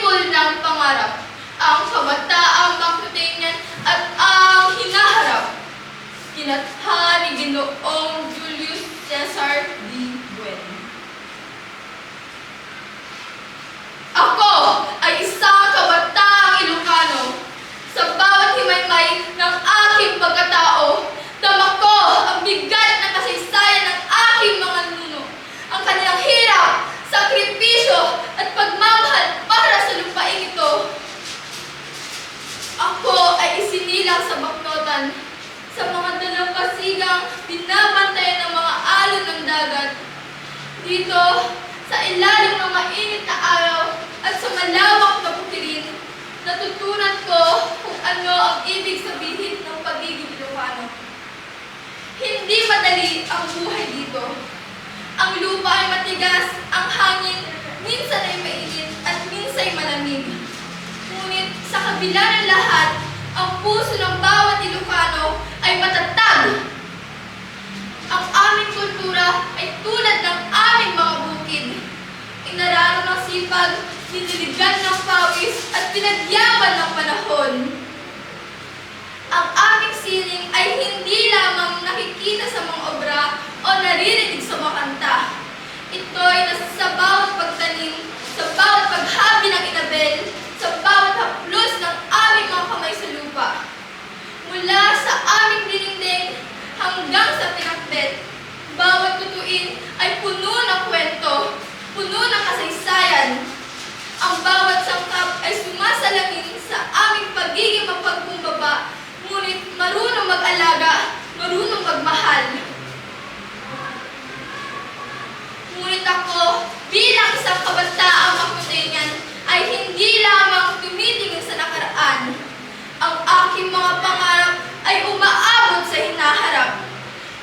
tibol ng pangarap, ang kabataang Macedonian at ang hinaharap. Kinatha ni Ginoong Julius Caesar D. Bueno. Ako ay isang kabataang Ilocano. Sa bawat himaymay ng aking pagkatao, dama ko ang bigat ng kasaysayan ng aking mga nuno, ang kanilang hirap, sakripisyo at pagmamahal para sa lupaing ito. Ako ay isinilang sa baknotan, sa mga dalampasigang binabantayan ng mga alon ng dagat. Dito, sa ilalim ng mainit na araw at sa malawak na pukirin, natutunan ko kung ano ang ibig sabihin ng pagiging Ilocano. Hindi madali ang buhay dito. Ang lupa ay matigas, ang hangin minsan ay mainit at minsan ay malamig. Ngunit sa kabila ng lahat, ang puso ng bawat Ilocano ay matatag. Ang aming kultura ay tulad ng aming mga bukid. Inararo ng sipag, diniligan ng pawis at pinagyaman ng panahon. Ang aming sining ay hindi lamang nakikita sa mga obra o naririnig sa mga kanta. Ito ay nasa sa bawat pagtanim, sa bawat paghabi ng inabel, sa bawat haplos ng aming mga kamay sa lupa. Mula sa aming dinding hanggang sa pinakbet, bawat tutuin ay puno ng kwento, puno ng kasaysayan. Ang bawat sangkap ay sumasalamin sa aming pagiging mapagkumbaba, ngunit marunong mag-alaga, marunong magmahal. Ngunit ako, bilang isang kabataang Macedonian, ay hindi lamang tumitingin sa nakaraan. Ang aking mga pangarap ay umaabot sa hinaharap.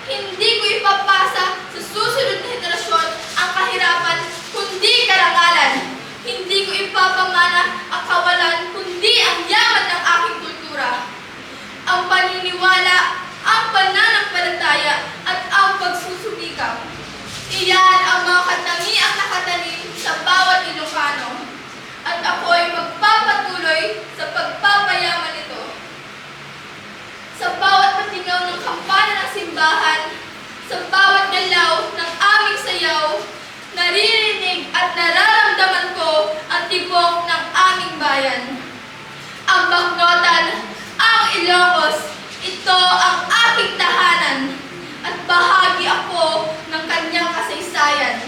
Hindi ko ipapasa sa susunod na henerasyon ang kahirapan, kundi karangalan. Hindi ko ipapamana ang kawalan, kundi ang yaman ng aking kultura. Ang paniniwala, ang pananampalataya, at ang pagsusumikap. Iyan ang mga katangiang nakatanim sa bawat Ilocano. At ako ay magpapatuloy sa pagpapayaman nito. Sa bawat patingaw ng kampana ng simbahan, sa bawat galaw ng aming sayaw, naririnig at nararamdaman ko ang tibok ng aming bayan. Ang Baknotan, ang Ilocos, ito ang aking tahanan at bahagi ako ng kanyang kasaysayan.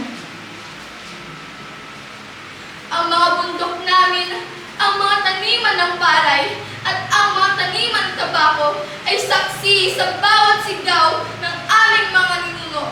Ang mga bundok namin, ang mga taniman ng palay, at ang mga taniman ng tabako ay saksi sa bawat sigaw ng aming mga ninuno